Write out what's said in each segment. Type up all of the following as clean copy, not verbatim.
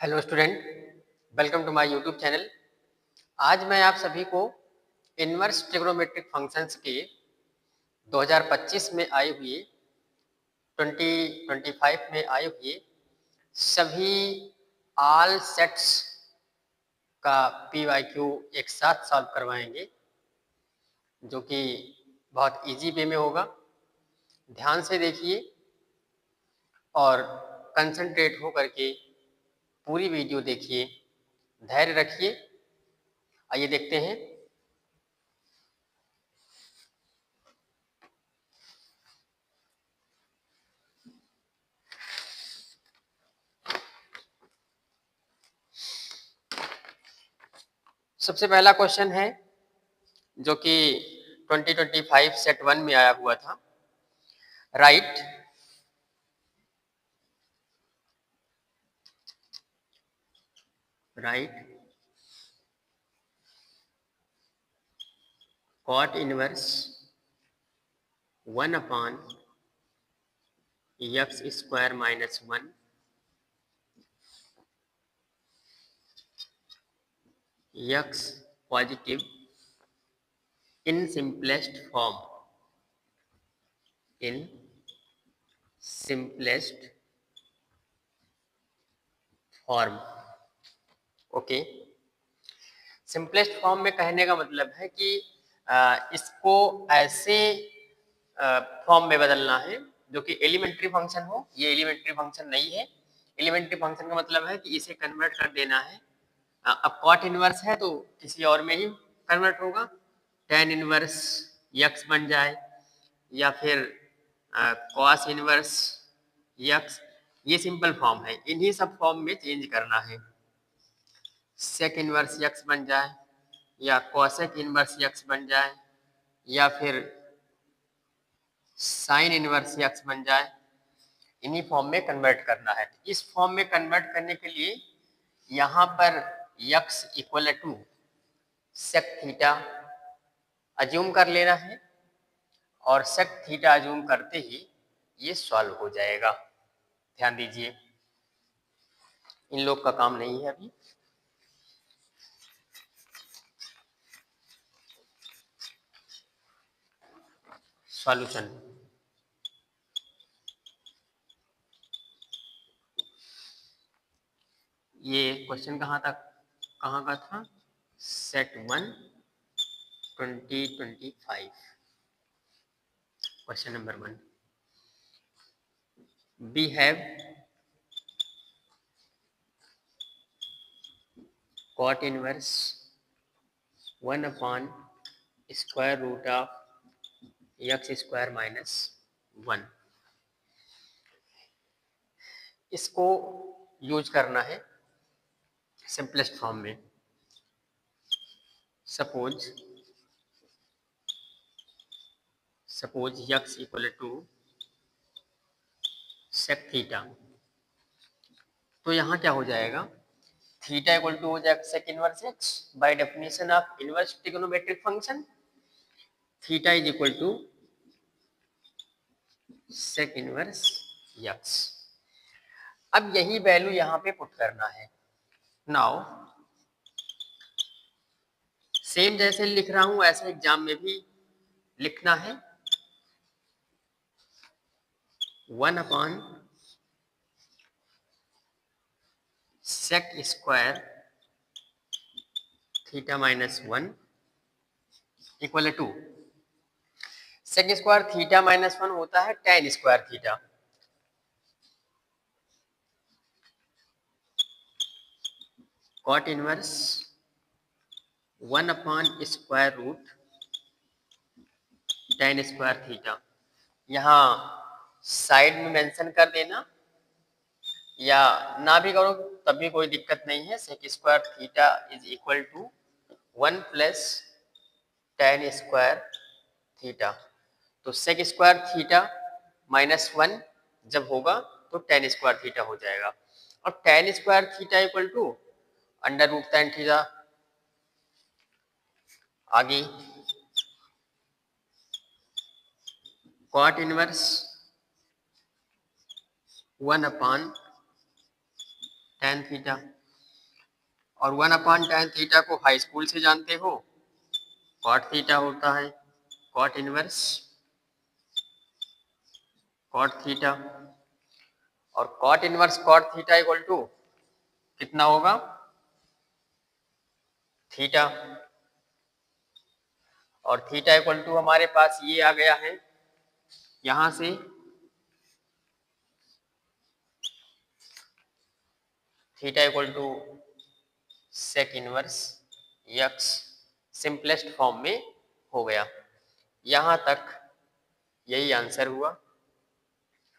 Hello student, welcome to my YouTube channel. आज मैं आप सभी को इनवर्स ट्रिग्नोमेट्रिक फंक्शंस के 2025 में आए हुए 2025 में आए हुए सभी ऑल सेट्स का PYQ एक साथ सॉल्व करवाएंगे, जो कि बहुत इजी वे में होगा। ध्यान से देखिए और कंसंट्रेट हो करके पूरी वीडियो देखिए, धैर्य रखिए। आइए देखते हैं। सबसे पहला क्वेश्चन है जो कि 2025 सेट 1 में आया हुआ था। Right cot inverse 1 upon x square minus 1 x positive in simplest form. Okay, simplest form में कहने का मतलब है कि इसको ऐसे फॉर्म में बदलना है जो कि एलिमेंट्री फंक्शन हो। ये एलिमेंट्री फंक्शन नहीं है। एलिमेंट्री फंक्शन का मतलब है कि इसे कन्वर्ट कर देना है। अब कॉट इनवर्स है तो किसी और में ही कन्वर्ट होगा। tan इनवर्स x बन जाए या फिर cos इनवर्स x, ये सिंपल फॉर्म है। इन्हीं सब फॉर्म में चेंज करना है। sec इनवर्स x बन जाए या cosec इनवर्स x बन जाए या फिर sin इनवर्स x बन जाए, इन्हीं फॉर्म में कन्वर्ट करना है। इस फॉर्म में कन्वर्ट करने के लिए यहाँ पर x equal to sec theta assume कर लेना है और sec थीटा अज्यूम करते ही ये सॉल्व हो जाएगा। ध्यान दीजिए, इन लोग का काम नहीं है अभी। सॉल्यूशन ये क्वेश्चन कहाँ का था? Set 1 2025 question number 1। we have cot inverse 1 upon square root of x square minus 1। इसको यूज करना है सिंपलेस्ट फॉर्म में। Suppose x equal to sec theta, तो यहाँ क्या हो जाएगा? थीटा इक्वल टू हो जाएगा sec inverse x by definition of inverse trigonometric function. Theta is equal to sec inverse x। अब यही वैल्यू यहाँ पे पुट करना है। नाउ सेम जैसे लिख रहा हूं ऐसे एग्जाम में भी लिखना है। 1 upon sec square theta minus 1 equal to sec square theta minus 1 होता है tan square theta. cot inverse 1 upon square root tan square theta. यहाँ साइड में मेंशन कर देना या ना भी करो तब भी कोई दिक्कत नहीं है। sec square theta is equal to 1 plus tan square theta. तो sec स्क्वायर थीटा माइनस 1 जब होगा तो tan स्क्वायर थीटा हो जाएगा। और tan square theta equal to under root tan theta. आगे cot inverse 1 upon tan theta. और 1/tan theta को हाई स्कूल से जानते हो, कॉट थीटा होता है, कॉट इनवर्स कॉट थीटा। और cot inverse cot theta equal to कितना होगा, थीटा। और थीटा इक्वल टू हमारे पास ये आ गया है, यहां से theta equal to sec inverse x simplest form में हो गया। यहां तक यही आंसर हुआ,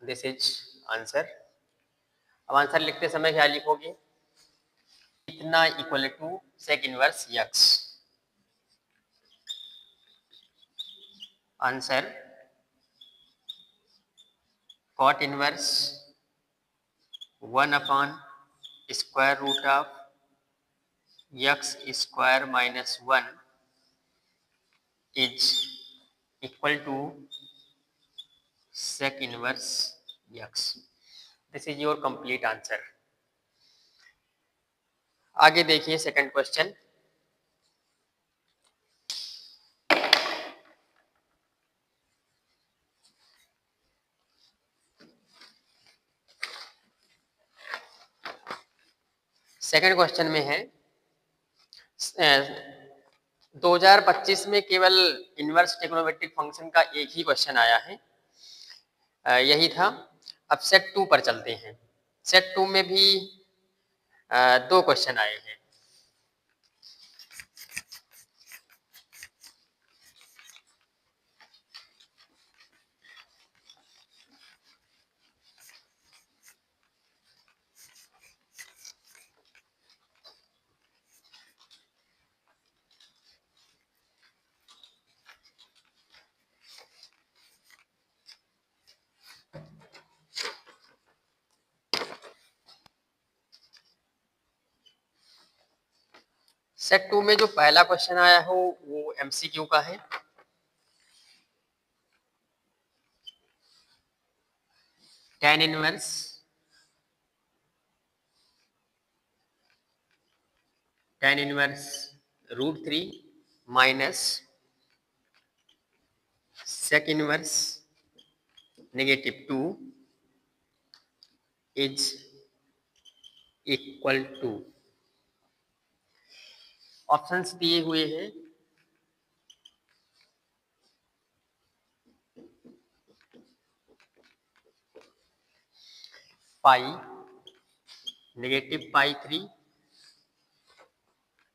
दिस इज आंसर। अब आंसर लिखते समय क्या लिखोगे, इतना equal to sec inverse x. Answer cot inverse 1/√ऑफ x square minus 1 is equal to sec inverse x. This is your complete answer. आगे देखिए सेकंड क्वेश्चन। सेकंड क्वेश्चन में है 2025 में केवल इनवर्स ट्रिग्नोमेट्रिक फंक्शन का एक ही क्वेश्चन आया है, यही था। अब सेट 2 पर चलते हैं। सेट 2 में भी 2 क्वेश्चन आए हैं। सेट 2 में जो पहला क्वेश्चन आया हो वो एमसीक्यू का है। tan inverse √3 minus sec inverse -2 is equal to, options दिए हुए हैं पाई, -π3,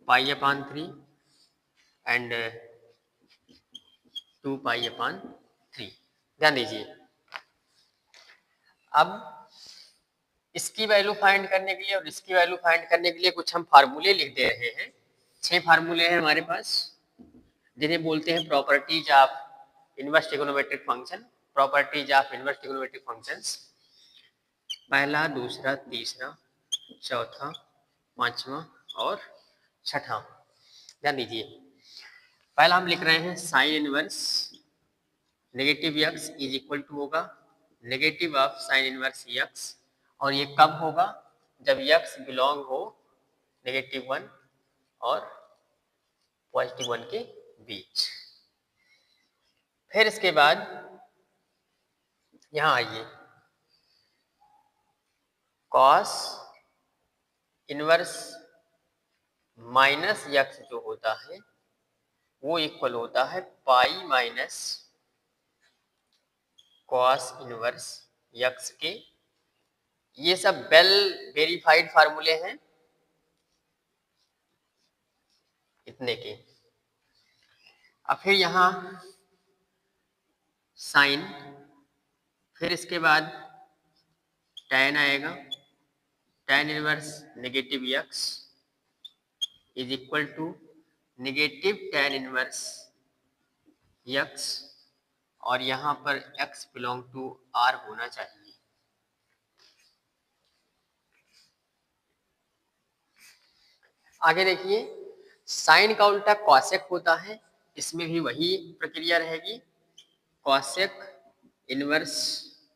π/3 एंड 2π/3। ध्यान दीजिए। अब इसकी वैल्यू फाइंड करने के लिए और इसकी वैल्यू फाइंड करने के लिए कुछ हम फार्मूले लिख दे रहे हैं। 6 फार्मूले हैं हमारे पास, जिन्हें बोलते हैं properties of inverse trigonometric function. Properties of inverse trigonometric functions, पहला, दूसरा, तीसरा, चौथा, पांचवा और छठा। ध्यान दीजिए। पहला हम लिख रहे हैं sine inverse -x is equal to होगा negative of sine inverse x, और ये कब होगा, जब x बिलोंग हो -1 और +1 के बीच। फिर इसके बाद यहां आइए, cos इनवर्स -x जो होता है वो इक्वल होता है pi minus cos inverse x के। ये सब वेल वेरीफाइड फार्मूले हैं इतने के। अब फिर यहाँ साइन, फिर इसके बाद tan आएगा, tan inverse -x is equal to negative tan inverse x, और यहाँ पर x बिलोंग टू r होना चाहिए। आगे देखिए, साइन का उल्टा कॉसेक होता है, इसमें भी वही प्रक्रिया रहेगी। Cosec inverse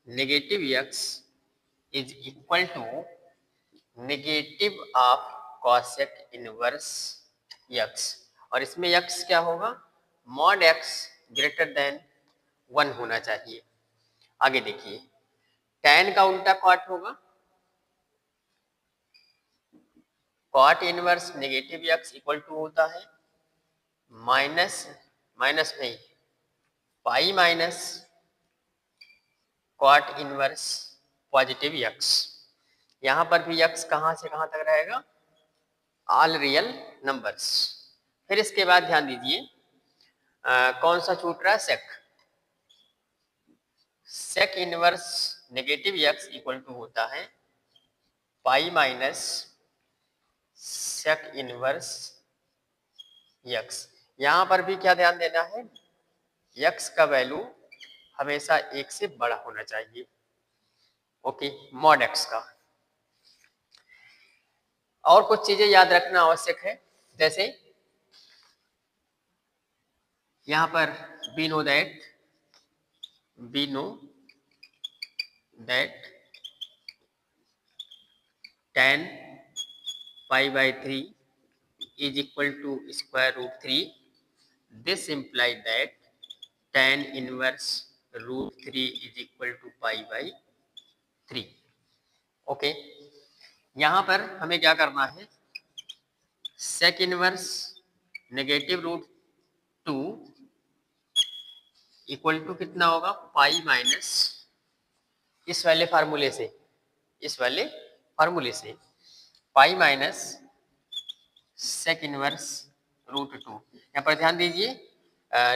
-x is equal to negative of cosec inverse x, और इसमें यक्स क्या होगा, मॉड एक्स ग्रेटर देन 1 होना चाहिए। आगे देखिए, tan का उल्टा कॉट होगा, cot inverse negative x equal to होता है माइनस माइनस नहीं pi minus cot inverse positive x. यहां पर भी यक्स कहां से कहां तक रहेगा, ऑल रियल नंबर्स। फिर इसके बाद ध्यान दीजिए कौन सा छूट रहा है, sec inverse negative x equal to होता है pi minus sec inverse x. यहां पर भी क्या ध्यान देना है, यक्स का वैल्यू हमेशा 1 से बड़ा होना चाहिए। ओके, मॉड एक्स का। और कुछ चीजें याद रखना आवश्यक है, जैसे यहां पर we know that tan pi by 3 is equal to square root 3. This implies that tan inverse root 3 is equal to pi by 3. Okay, यहां पर हमें क्या करना है, sec inverse negative root 2 equal to कितना होगा, पाई माइनस इस वाले फार्मूले से pi minus sec inverse root 2। यहाँ पर ध्यान दीजिए,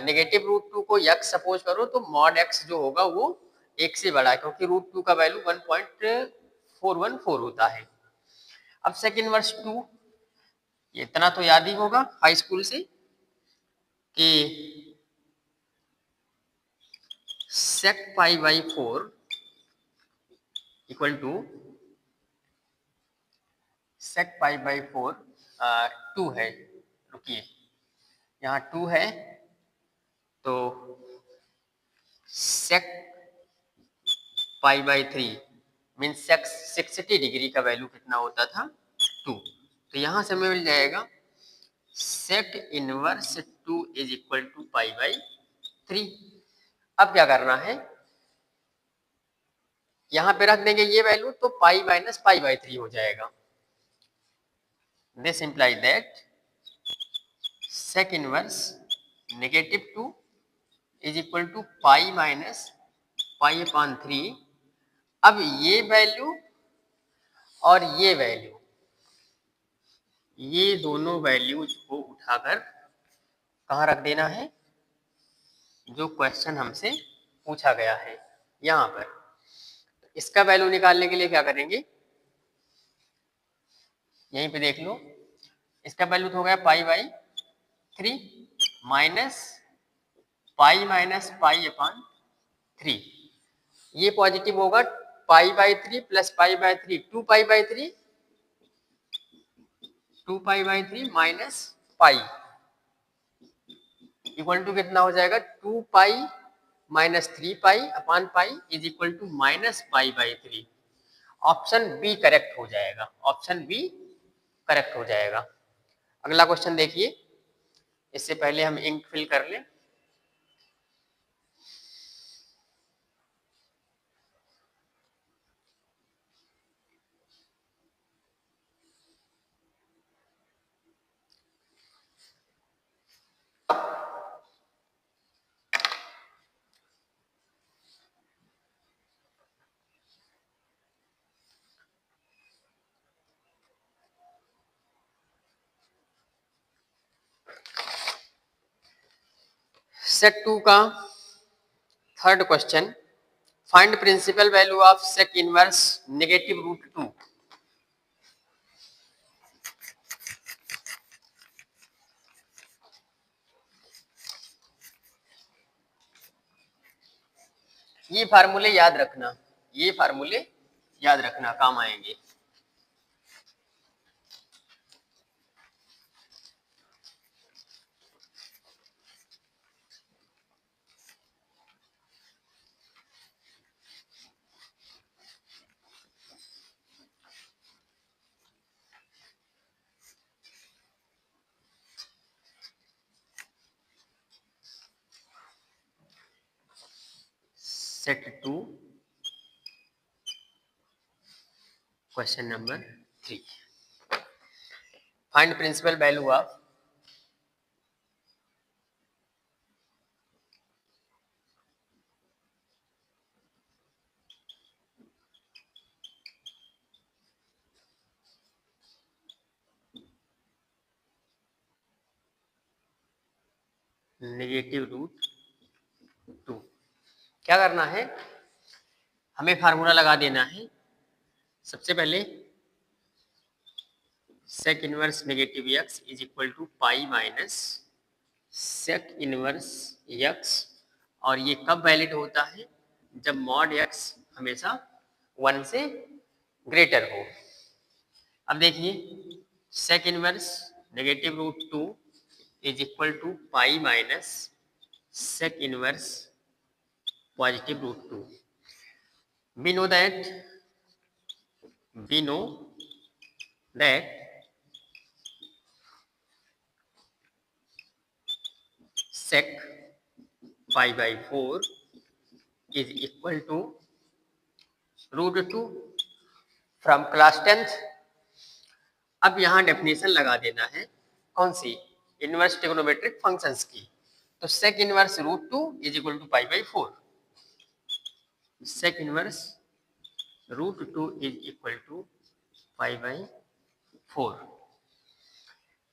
नेगेटिव रूट 2 को यक्स सपोज करो तो मॉड एक्स जो होगा वो 1 से बड़ा है, क्योंकि रूट 2 का वैल्यू 1.414 होता है। अब सेक इनवर्स 2, ये इतना तो याद ही होगा हाई स्कूल से कि sec pi by 4 equal to sec pi by 4 2 है, रुकिए यहाँ 2 है तो sec pi by 3 mean sec 60 degree का वैल्यू कितना होता था, 2। तो यहां से हमें मिल जाएगा sec inverse 2 is equal to pi by 3। अब क्या करना है, यहां पे रख देंगे ये वैल्यू तो पाई माइनस पाई बाई 3 हो जाएगा। This imply that sec inverse negative 2 is equal to pi minus pi upon 3। अब ये वैल्यू और ये वैल्यू, ये दोनों वैल्यूज को उठाकर कहाँ रख देना है, जो क्वेश्चन हमसे पूछा गया है यहाँ पर। इसका वैल्यू निकालने के लिए क्या करेंगे, यहीं पे देख लो, इसका वैल्यू तो हो गया pi by 3 minus pi upon 3। ये पॉजिटिव होगा, pi by 3 plus pi by 3 2 pi by 3 minus pi equal to कितना हो जाएगा, 2 pi minus 3 pi upon pi is equal to minus pi by 3। Option B correct हो जाएगा, option B correct हो जाएगा। अगला क्वेश्चन देखिए, इससे पहले हम इंक फिल कर लें। सेट 2 का third question, find principal value of sec inverse negative root 2। ये फार्मूले याद रखना, ये फार्मूले याद रखना, काम आएंगे। Set 2 question number 3 find principal value of negative root 2। क्या करना है, हमें फार्मूला लगा देना है। सबसे पहले sec inverse negative x is equal to pi minus sec inverse x, और ये कब वैलिड होता है, जब मॉड एक्स हमेशा 1 से ग्रेटर हो। अब देखिए sec inverse negative root 2 is equal to pi minus sec inverse positive root 2। we know that sec pi by 4 is equal to root 2 from class 10th। अब यहाँ डेफिनेशन लगा देना है, कौन सी, इनवर्स ट्रिग्नोमेट्रिक फंक्शंस की। तो sec inverse root 2 is equal to pi by 4, sec inverse root 2 is equal to pi by 4।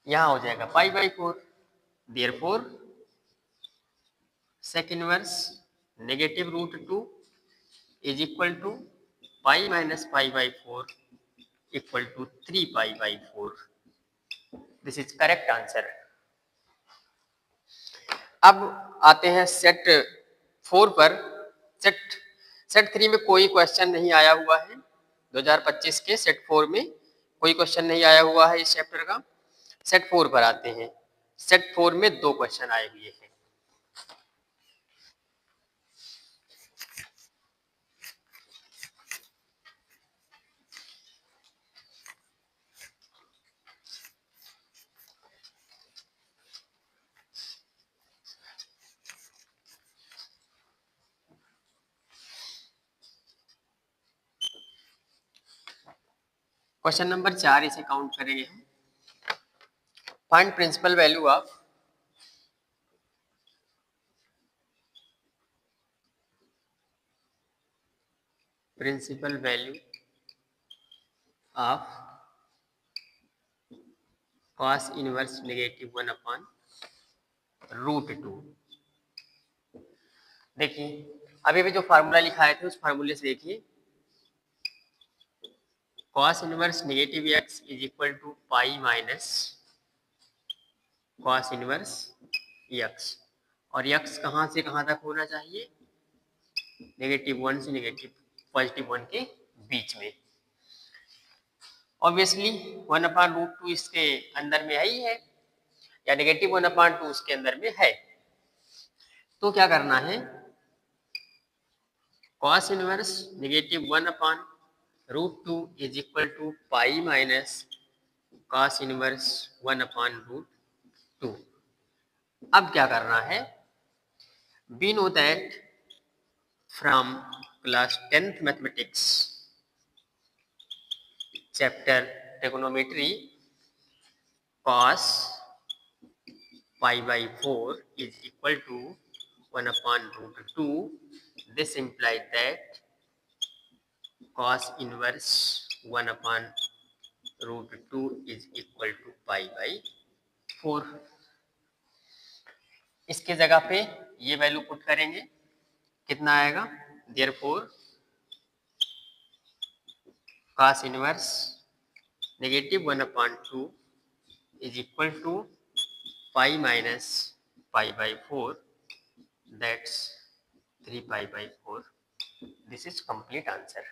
यहाँ हो जाएगा pi by 4, therefore sec inverse negative root 2 is equal to pi minus pi by 4 equal to 3 pi by 4। This is correct answer. अब आते हैं set 4 पर। Set 3 में कोई question नहीं आया हुआ है, 2025 के सेट 4 में कोई क्वेश्चन नहीं आया हुआ है इस चैप्टर का। सेट 4 पर आते हैं। सेट 4 में 2 क्वेश्चन आए हुए हैं। क्वेश्चन नंबर 4 इसे काउंट करेंगे हम। Find principal value of cos inverse negative 1 upon root 2। देखिए अभी भी जो फार्मूला लिखाए थे उस फार्मूले से देखिए, cos inverse negative x is equal to pi minus cos inverse x, और एक्स कहाँ से कहाँ तक होना चाहिए, नेगेटिव 1 से नेगेटिव पॉजिटिव 1 के बीच में। ऑब्वियसली 1 अपॉन रूट 2 इसके अंदर में ही है, या नेगेटिव 1 अपॉन 2 उसके अंदर में है। तो क्या करना है, cos inverse negative 1 upon root 2 is equal to pi minus cos inverse 1 upon root 2। अब क्या करना है, we know that from class 10th mathematics chapter trigonometry, cos pi by 4 is equal to 1 upon root 2. This implies that cos inverse 1 upon root 2 is equal to pi by 4। इसके जगह पे ये value put करेंगे, कितना आएगा, therefore cos inverse negative 1 upon 2 is equal to pi minus pi by 4, that's 3 pi by 4. This is complete answer.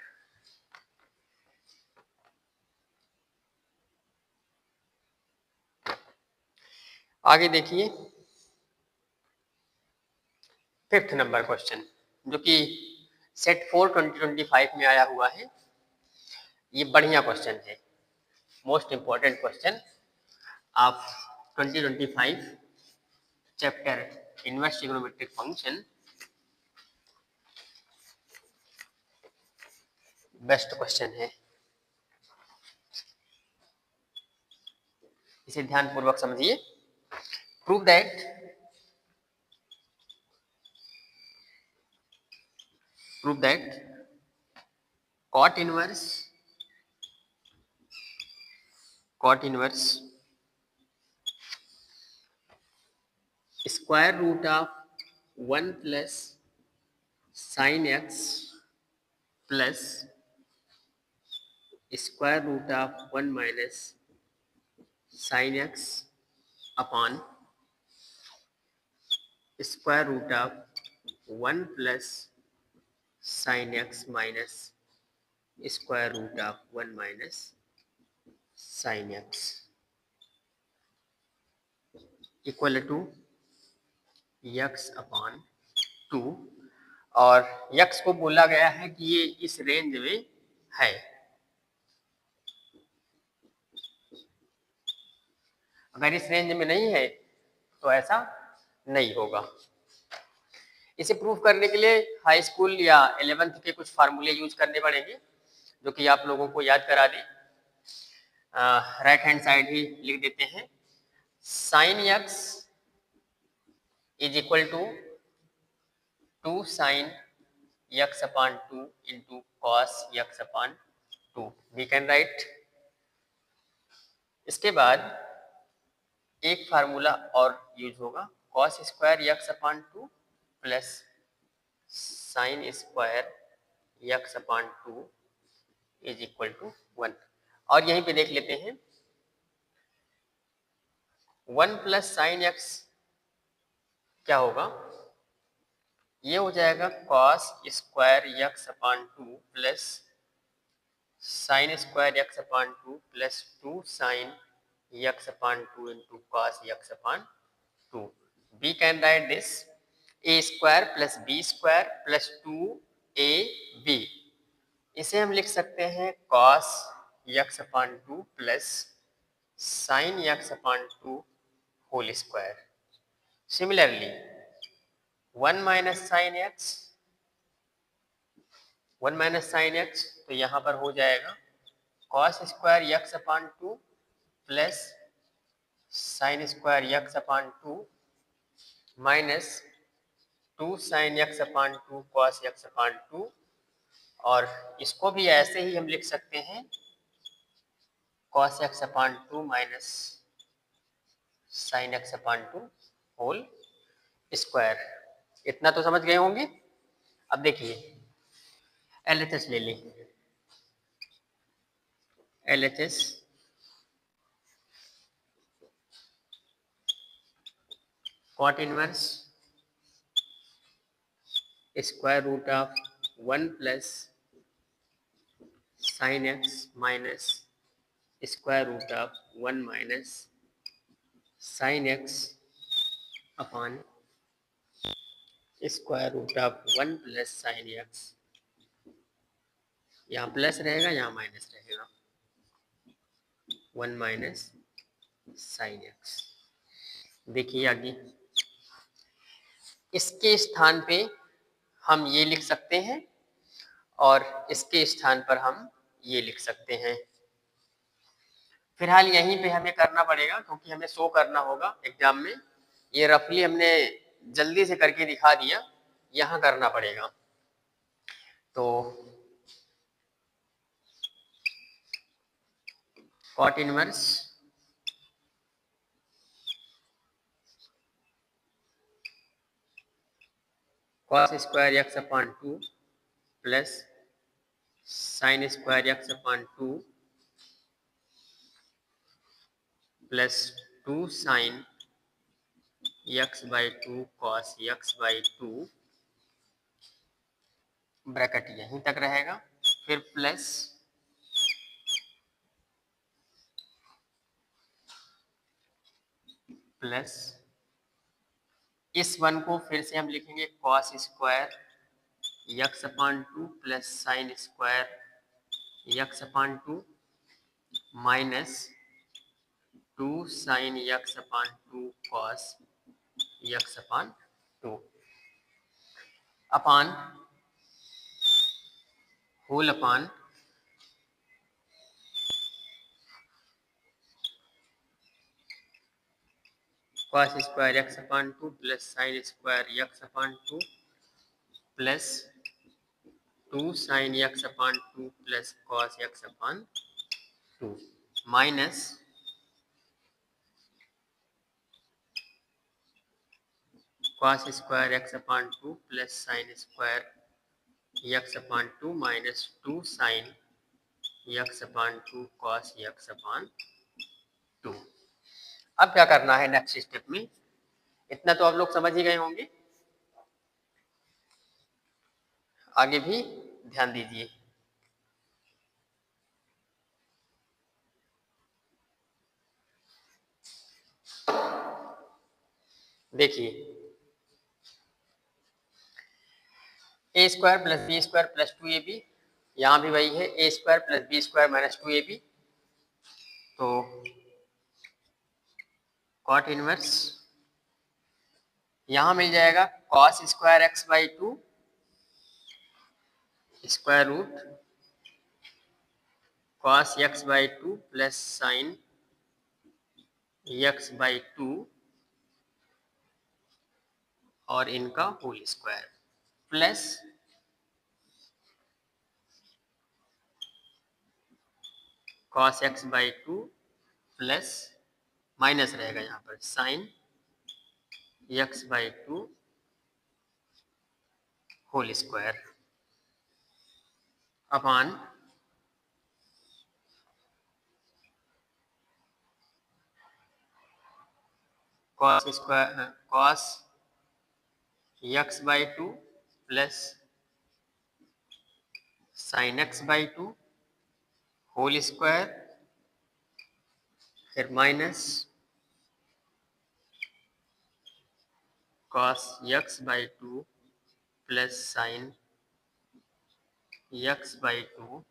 आगे देखिए 5th number question, जो कि सेट 4 2025 में आया हुआ है। ये बढ़िया क्वेश्चन है, most important question of 2025 chapter inverse trigonometric function. Best question है, इसे ध्यानपूर्वक समझिए। Prove that cot inverse square root of 1 plus sin x plus square root of 1 minus sin x upon square root of 1 plus sin x minus square root of 1 minus sin x equal to x upon 2, और x को बोला गया है कि ये इस range में है। अगर इस रेंज में नहीं है तो ऐसा नहीं होगा। इसे प्रूव करने के लिए हाई स्कूल या 11th के कुछ फार्मूले यूज करने पड़ेंगे, जो कि आप लोगों को याद करा दें। राइट हैंड साइड ही लिख देते हैं। Sine x is equal to 2 sine x upon 2 into cos x upon 2, we can write. इसके बाद एक फार्मूला और यूज होगा, cos square x upon 2 plus sine square x upon 2 is equal to 1। और यहीं पे देख लेते हैं, 1 प्लस साइन एक्स क्या होगा, ये हो जाएगा cos square x upon 2 plus sine square x upon 2 plus 2 sine x upon 2 into cos x upon 2। We can write this A square plus B square plus 2ab। इसे हम लिख सकते हैं cos x upon 2 plus sine x upon 2 whole square. Similarly 1 minus sine x, 1 minus sine x, तो यहाँ पर हो जाएगा cos square x upon 2 plus sine square x upon 2 minus 2 sine x upon 2 cos x upon 2, और इसको भी ऐसे ही हम लिख सकते हैं cos x upon 2 minus sine x upon 2 whole square. इतना तो समझ गए होंगे। अब देखिए LHS ले ली, LHS cot inverse square root of 1 plus sin x minus square root of 1 minus sin x upon square root of 1 plus sin x, यहाँ प्लस रहेगा यहाँ माइनस रहेगा, 1 माइनस साइन एक्स। देखिए आगे, इसके स्थान पे हम ये लिख सकते हैं और इसके स्थान पर हम ये लिख सकते हैं। फिलहाल यहीं पे हमें करना पड़ेगा क्योंकि हमें शो करना होगा एग्जाम में। ये रफली हमने जल्दी से करके दिखा दिया, यहाँ करना पड़ेगा। तो cot inverse cos square x upon 2 plus sine square x upon 2 plus 2 sine x by 2 cos x by 2, bracket यहीं तक रहेगा, फिर प्लस प्लस इस वन को फिर से हम लिखेंगे cos square x upon 2 plus sine square x upon 2 minus 2 sine x upon 2 cos x upon 2 upon whole upon cos square x upon 2 plus sine square x upon 2 plus 2 sine x upon 2 plus cos x upon 2 minus cos square x upon 2 plus sine square x upon 2 minus 2 sine x upon 2 cos x upon 2। अब क्या करना है next step में, इतना तो आप लोग समझ ही गए होंगे, आगे भी ध्यान दीजिए। देखिए a square plus B square plus 2ab, यहाँ भी वही है a square plus B square minus 2ab, तो कॉट इनवर्स यहाँ मिल जाएगा cos square x by 2 square root cos x by 2 plus sine x by 2 और इनका whole square plus cos x by 2 plus minus रहेगा यहाँ पर sine x by 2 whole square upon cos square cos x by 2 plus sine x by 2 whole square फिर minus cos x by 2 plus sine x by 2,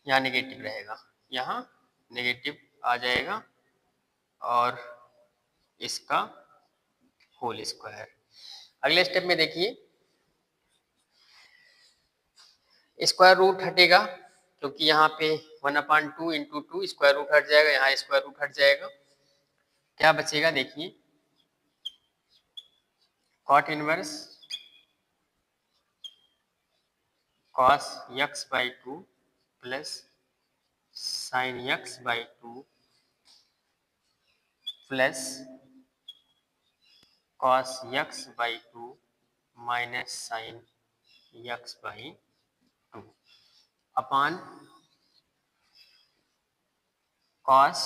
यहाँ negative रहेगा, यहाँ negative आ जाएगा और इसका होल स्क्वायर। अगले स्टेप में देखिए स्क्वायर रूट हटेगा क्योंकि यहाँ पे 1/2 इंटू 2 स्क्वायर रूट हट जाएगा, यहाँ स्क्वायर रूट हट जाएगा, क्या बचेगा देखिए cot inverse cos x by 2 plus sine x by 2 plus cos x by 2 minus sine x by 2 upon cos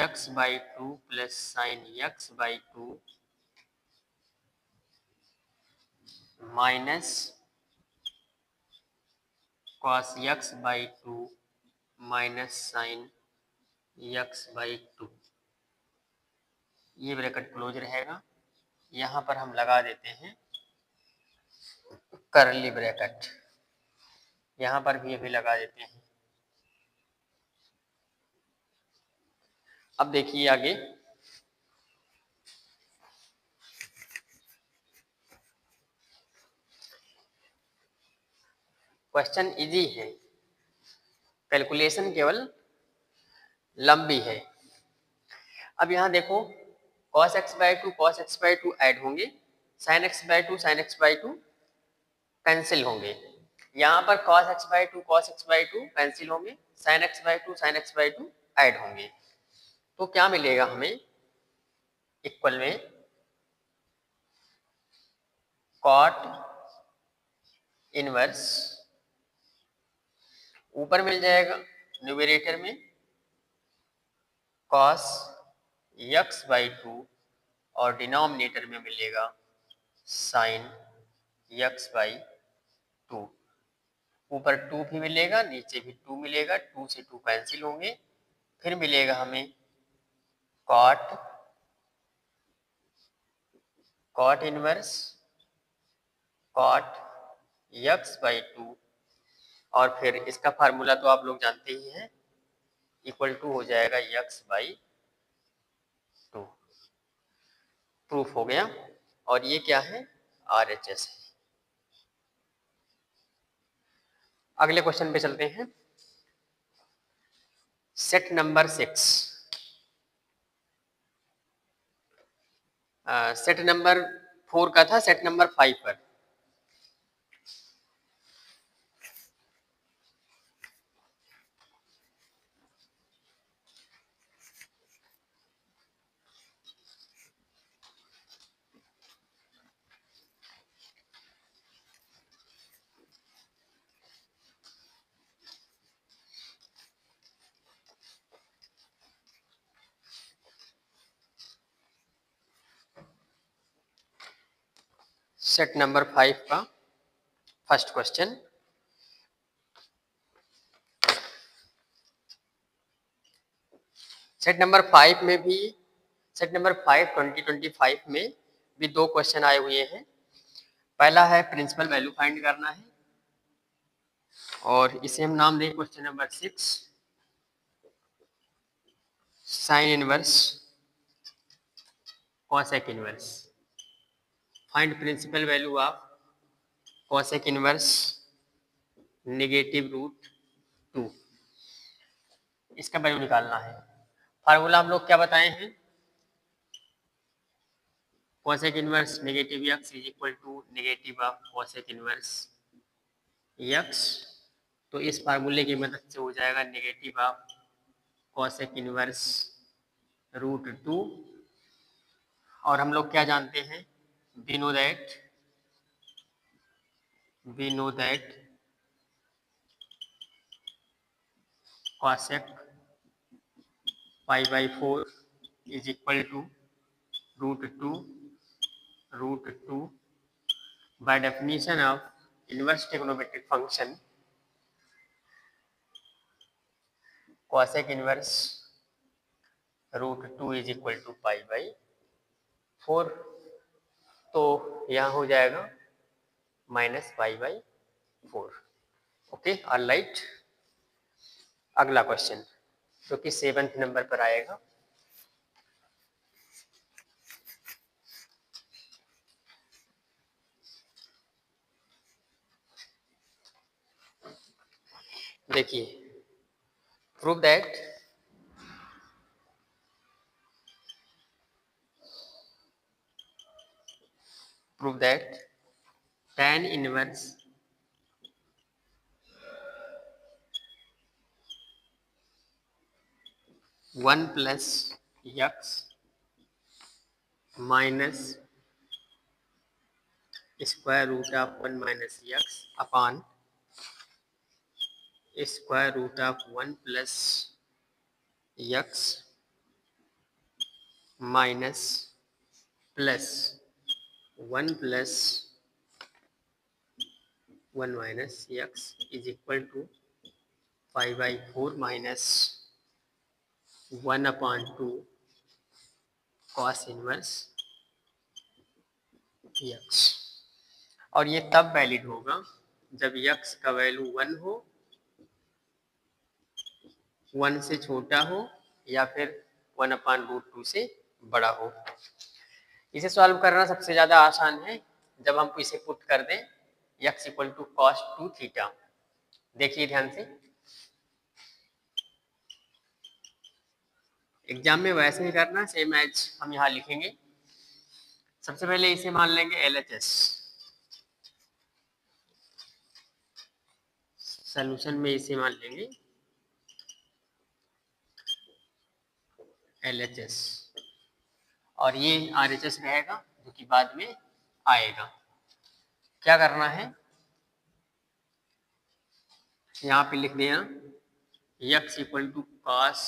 x by 2 plus sine x by 2 minus cos x by 2 minus sine x by 2, ये bracket close रहेगा। यहाँ पर हम लगा देते हैं करली bracket, यहाँ पर भी अभी लगा देते हैं। अब देखिए आगे क्वेश्चन इजी है, कैलकुलेशन केवल लंबी है। अब यहाँ देखो cos x by 2 cos x by 2 add होंगे, sin x by 2 sin x by 2 cancel होंगे, यहाँ पर cos x by 2 cos x by 2 cancel होंगे, sin x by 2 sin x by 2 add होंगे, तो क्या मिलेगा हमें इक्वल में कॉट इनवर्स ऊपर मिल जाएगा न्यूमरेटर में cos x बाई 2 और डिनोमिनेटर में मिलेगा sin x बाई 2, ऊपर 2 भी मिलेगा नीचे भी 2 मिलेगा, 2 से 2 कैंसिल होंगे, फिर मिलेगा हमें cot inverse cot x by 2 और फिर इसका फार्मूला तो आप लोग जानते ही हैं, इक्वल टू हो जाएगा x बाई 2। प्रूफ हो गया, और ये क्या है RHS है। अगले क्वेश्चन पे चलते हैं, सेट नंबर 6। सेट नंबर 4 का था, सेट नंबर 5 पर। सेट नंबर 5 का फर्स्ट क्वेश्चन, सेट नंबर 5 में भी, सेट नंबर 5 2025 में भी 2 क्वेश्चन आए हुए हैं। पहला है प्रिंसिपल वैल्यू फाइंड करना है, और इसे हम नाम दें question number 6 sine inverse cosec inverse. Find principal value of cosec inverse negative root 2, इसका वैल्यू निकालना है। फार्मूला हम लोग क्या बताए हैं, cosec inverse negative x is equal to negative of cosec inverse x. तो इस फार्मूले की मदद से हो जाएगा negative of cosec inverse root 2। और हम लोग क्या जानते हैं, we know that cosec pi by 4 is equal to root 2 by definition of inverse trigonometric function cosec inverse root 2 is equal to pi by 4। तो यहाँ हो जाएगा minus pi by 4। Okay, alright. अगला क्वेश्चन जो कि 7th नंबर पर आएगा, देखिए, prove that tan inverse 1 plus x minus square root of 1 minus x upon square root of 1 plus x minus plus 1 plus 1 minus x is equal to 5/4 माइनस 1/2 cos inverse x. और ये तब वैलिड होगा जब एक्स का value 1 हो, 1 से छोटा हो, या फिर 1/√2 से बड़ा हो। इसे सॉल्व करना सबसे ज़्यादा आसान है जब हम इसे पुट कर दें x equal to cos 2 theta. देखिए ध्यान से, एग्जाम में वैसे ही करना, सेम एज हम यहाँ लिखेंगे। सबसे पहले इसे मान लेंगे LHS, सॉल्यूशन में इसे मान लेंगे LHS, और ये RHS रहेगा जो कि बाद में आएगा। क्या करना है, यहाँ पे लिख देना x equal to cos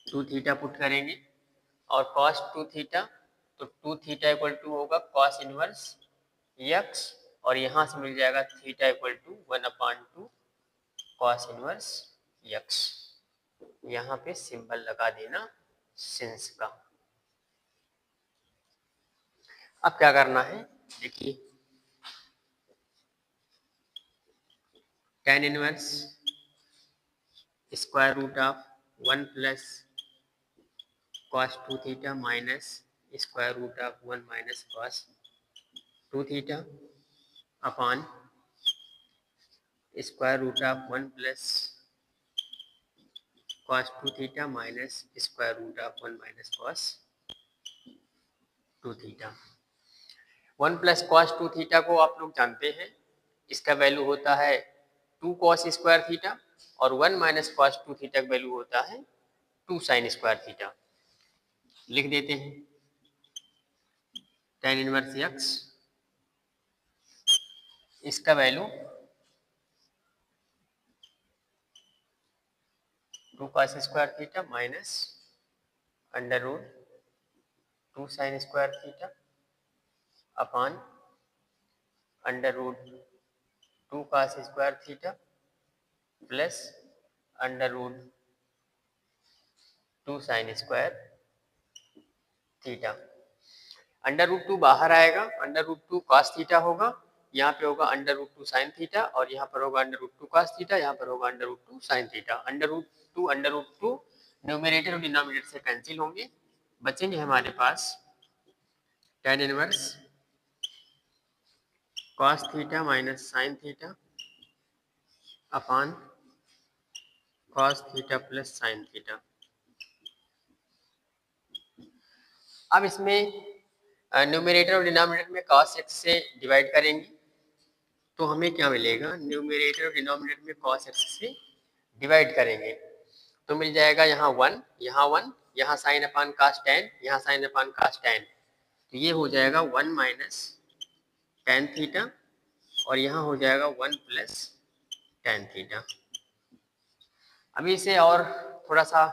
2 theta put करेंगे, और कॉस 2 थीटा, तो 2 थीटा इक्वल टू होगा कॉस इनवर्स x, और यहाँ से मिल जाएगा theta equal to 1/2 cos inverse x। यहाँ पे सिंबल लगा देना सिंस का। अब क्या करना है, देखिए, tan inverse square root of 1 plus cos 2 theta minus square root of 1 minus cos 2 theta upon square root of 1 plus cos 2 theta minus square root of 1 minus cos two theta. 1 plus cos two theta को आप लोग जानते हैं, इसका value होता है 2 cos square theta, और 1 minus cos two theta का वैल्यू होता है 2 साइन स्क्वायर थीटा। लिख देते हैं tan इनवर्स x, इसका value 2 cos square theta minus under root 2 sine square theta upon under root 2 cos square theta plus under root 2 sine square theta. Under root 2 बाहर आएगा, under root 2 cos theta होगा, यहाँ पे होगा under root 2 sine theta, और यहाँ पर होगा अंडर रूट 2 कॉस थीटा, यहाँ पर होगा under root 2 sine theta. Under root 2 numerator और डिनोमिनेटर से कैंसिल होंगे, बचेंगे हमारे पास tan inverse cos theta minus sine theta upon cos theta plus sine theta. अब इसमें न्यूमरेटर और डिनोमिनेटर में cos x से डिवाइड करेंगे तो हमें क्या मिलेगा, न्यूमरेटर और डिनोमिनेटर में cos x से डिवाइड करेंगे तो मिल जाएगा यहाँ 1, यहाँ साइन अपान कास tan, यहाँ साइन अपान कास tan, तो ये हो जाएगा 1 माइनस tan थीटा, और यहाँ हो जाएगा 1 प्लस tan थीटा। अभी इसे और थोड़ा सा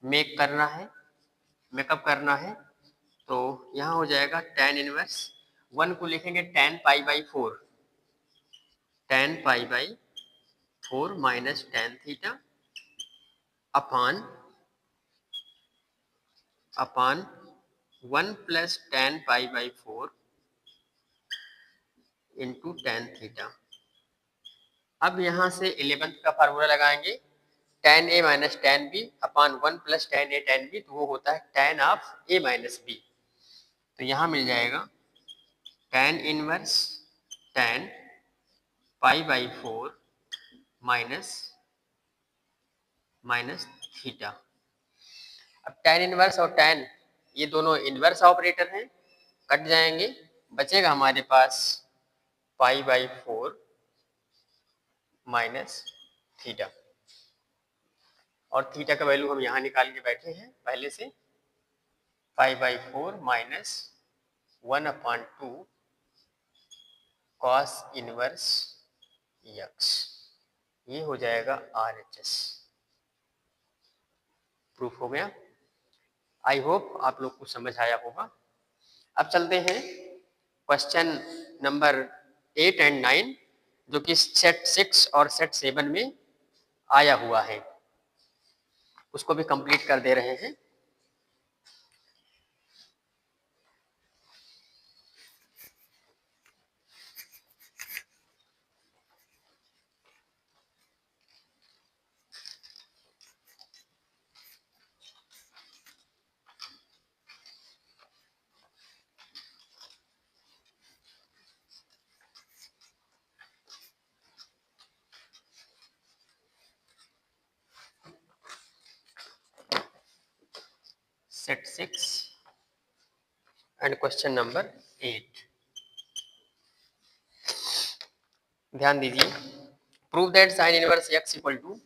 मेकअप करना है, तो यहाँ हो जाएगा tan इनवर्स 1 को लिखेंगे tan pi by 4 minus tan theta upon 1 plus tan pi by 4 into tan theta. अब यहाँ से 11th का फार्मूला लगाएंगे, tan a minus tan b upon 1 plus tan a tan b, तो वो होता है tan of a minus b। तो यहाँ मिल जाएगा tan inverse tan pi by 4 minus theta. अब tan इनवर्स और tan ये दोनों इनवर्स ऑपरेटर हैं, कट जाएंगे, बचेगा हमारे पास पाई बाई 4 माइनस थीटा, और थीटा का वैल्यू हम यहाँ निकाल के बैठे हैं पहले से, पाई by 4 minus 1/2 cos inverse x, ये हो जाएगा RHS। प्रूफ हो गया। आई होप आप लोग को समझ आया होगा। अब चलते हैं क्वेश्चन नंबर 8 एंड 9, जो कि सेट 6 और सेट 7 में आया हुआ है, उसको भी कंप्लीट कर दे रहे हैं। सेट 6 एंड क्वेश्चन नंबर 8, ध्यान दीजिए। Prove that sine inverse x equal to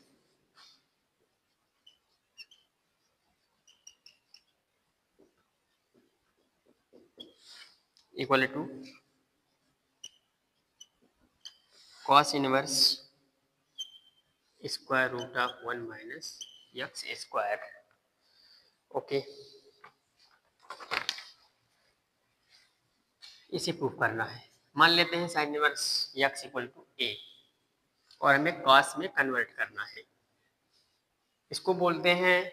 cos inverse square root of 1 minus x square. Okay, इसे प्रूव करना है। मान लेते हैं sine inverse x equal to a, और हमें cos में कन्वर्ट करना है। इसको बोलते हैं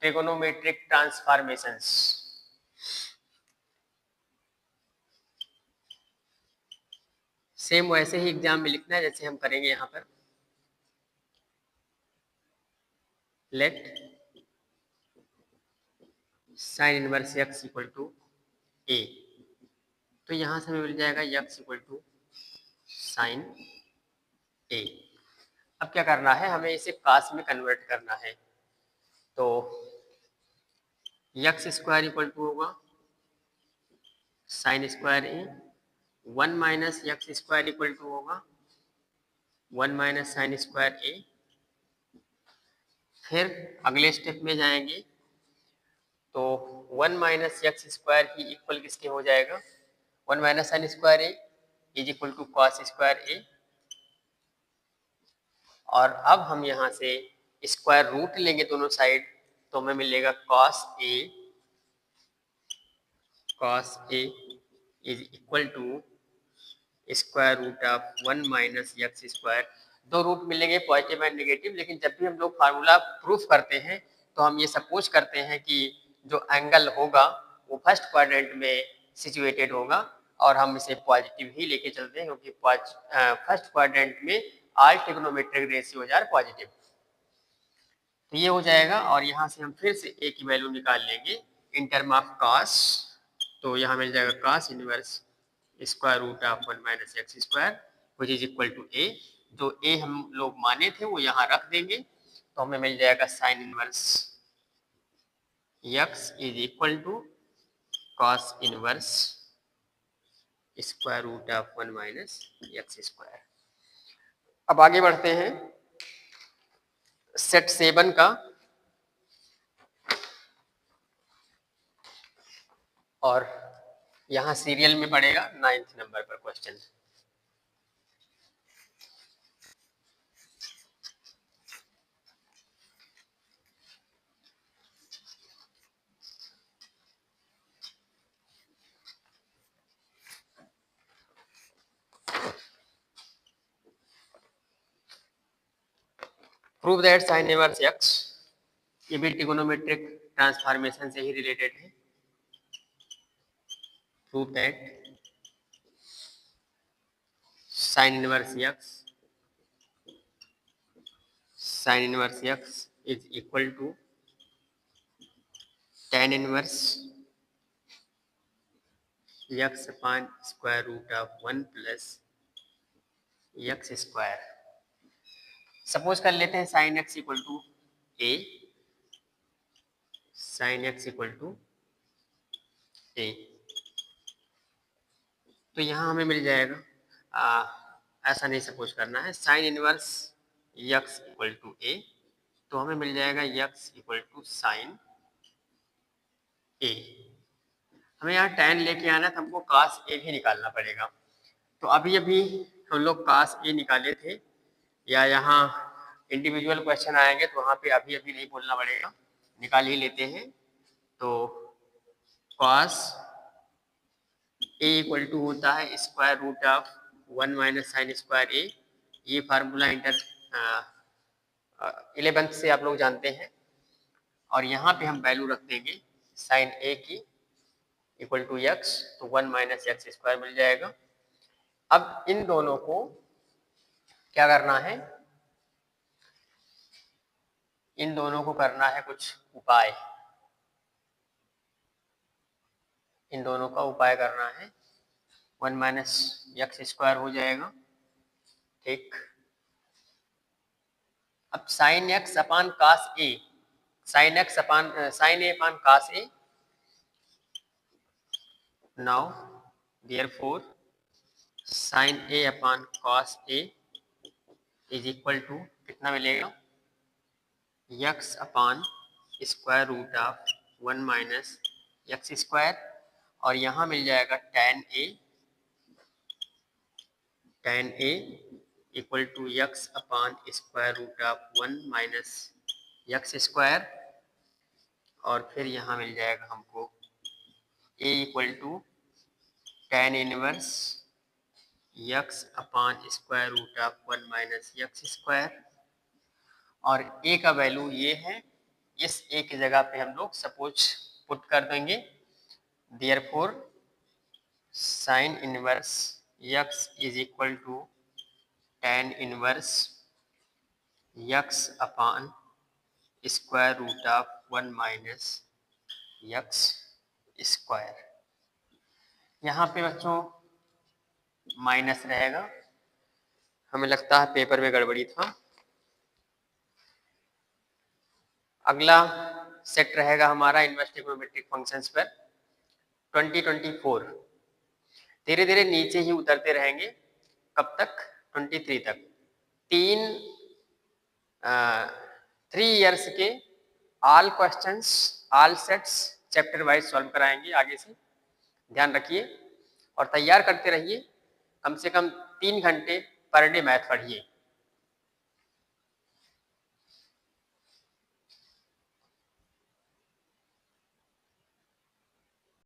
ट्रिगोनोमेट्रिक ट्रांसफॉर्मेशंस। सेम वैसे ही एग्जाम में लिखना है जैसे हम करेंगे यहाँ पर। Let sine inverse x equal to a, तो यहाँ से हमें मिल जाएगा x equal to sine a। अब क्या करना है, हमें इसे cos में कन्वर्ट करना है, तो x स्क्वायर इक्वल टू होगा sine square a 1 minus x square equal to होगा 1 माइनस साइन स्क्वायर ए। फिर अगले स्टेप में जाएंगे तो 1 माइनस एक्स स्क्वायर ही इक्वल किसके हो जाएगा 1 minus sine square a is equal to cos square a. और अब हम यहाँ से स्क्वायर रूट लेंगे दोनों साइड तो हमें मिलेगा cos a is equal to square root of 1 minus x square. दो रूट मिलेंगे पॉजिटिव एंड नेगेटिव, लेकिन जब भी हम लोग फार्मूला प्रूफ करते हैं तो हम ये सपोज करते हैं कि जो एंगल होगा वो फर्स्ट क्वाड्रेंट में सिचुएटेड होगा और हम इसे पॉजिटिव ही लेके चलते हैं क्योंकि फर्स्ट क्वाड्रेंट में all trigonometric ratios are positive. तो ये हो जाएगा और यहाँ से हम फिर से ए की वैल्यू निकाल लेंगे इन टर्म ऑफ कॉस। तो यहाँ मिल जाएगा cos inverse square root of 1 minus x square which is equal to a. जो ए हम लोग माने थे वो यहाँ रख देंगे तो हमें मिल जाएगा sine inverse x is equal to cos inverse square root of 1 minus x square. अब आगे बढ़ते हैं सेट 7 का और यहाँ सीरियल में पड़ेगा 9th नंबर पर question. Prove that sine inverse x, ये भी ट्रिगोनोमेट्रिक ट्रांसफॉर्मेशन से ही रिलेटेड है। Prove that sine inverse x is equal to tan inverse x upon square root of 1 plus x square. Suppose कर लेते हैं sine x equal to a, sine x equal to a. तो यहाँ हमें मिल जाएगा ऐसा नहीं सपोज करना है, sine inverse x equal to a तो हमें मिल जाएगा x equal to sine a. हमें यहाँ tan लेके आना तो हमको cos ए भी निकालना पड़ेगा। तो अभी अभी हम लोग cos ए निकाले थे, या यहाँ इंडिविजुअल क्वेश्चन आएंगे तो वहाँ पे अभी अभी नहीं बोलना पड़ेगा, निकाल ही लेते हैं। तो cos ए इक्वल टू होता है square root of 1 minus sine square a. ये फार्मूला 11th से आप लोग जानते हैं। और यहाँ पे हम वैल्यू रख देंगे साइन ए की इक्वल टू एक्स, तो 1 माइनस एक्स स्क्वायर मिल जाएगा। अब इन दोनों को क्या करना है, इन दोनों को करना है कुछ उपाय, इन दोनों का उपाय करना है। 1 माइनस एक्स स्क्वायर हो जाएगा, ठीक। अब sine x upon cos a, sine x upon sine a upon cos a. Now therefore sine a upon cos a is equal to कितना मिलेगा, x upon square root of 1 minus x square. और यहाँ मिल जाएगा tan a equal to x upon square root of 1 minus x square. और फिर यहाँ मिल जाएगा हमको a equal to tan inverse x upon square root of 1 minus x square. और a का वैल्यू ये है, इस a की जगह पे हम लोग सपोज पुट कर देंगे, therefore sine inverse x is equal to tan inverse x upon square root of 1 minus x square. यहाँ पे बच्चों माइनस रहेगा, हमें लगता है पेपर में गड़बड़ी था। अगला सेट रहेगा हमारा इन्वर्स ट्रिग्नोमेट्रिक फंक्शंस पर 2024। धीरे धीरे नीचे ही उतरते रहेंगे। कब तक? 23 तक। 3 ईयर्स के all questions, all sets chapter wise solve कराएंगे आगे से, ध्यान रखिए और तैयार करते रहिए। कम से कम 3 घंटे पर डे मैथ पढ़िए।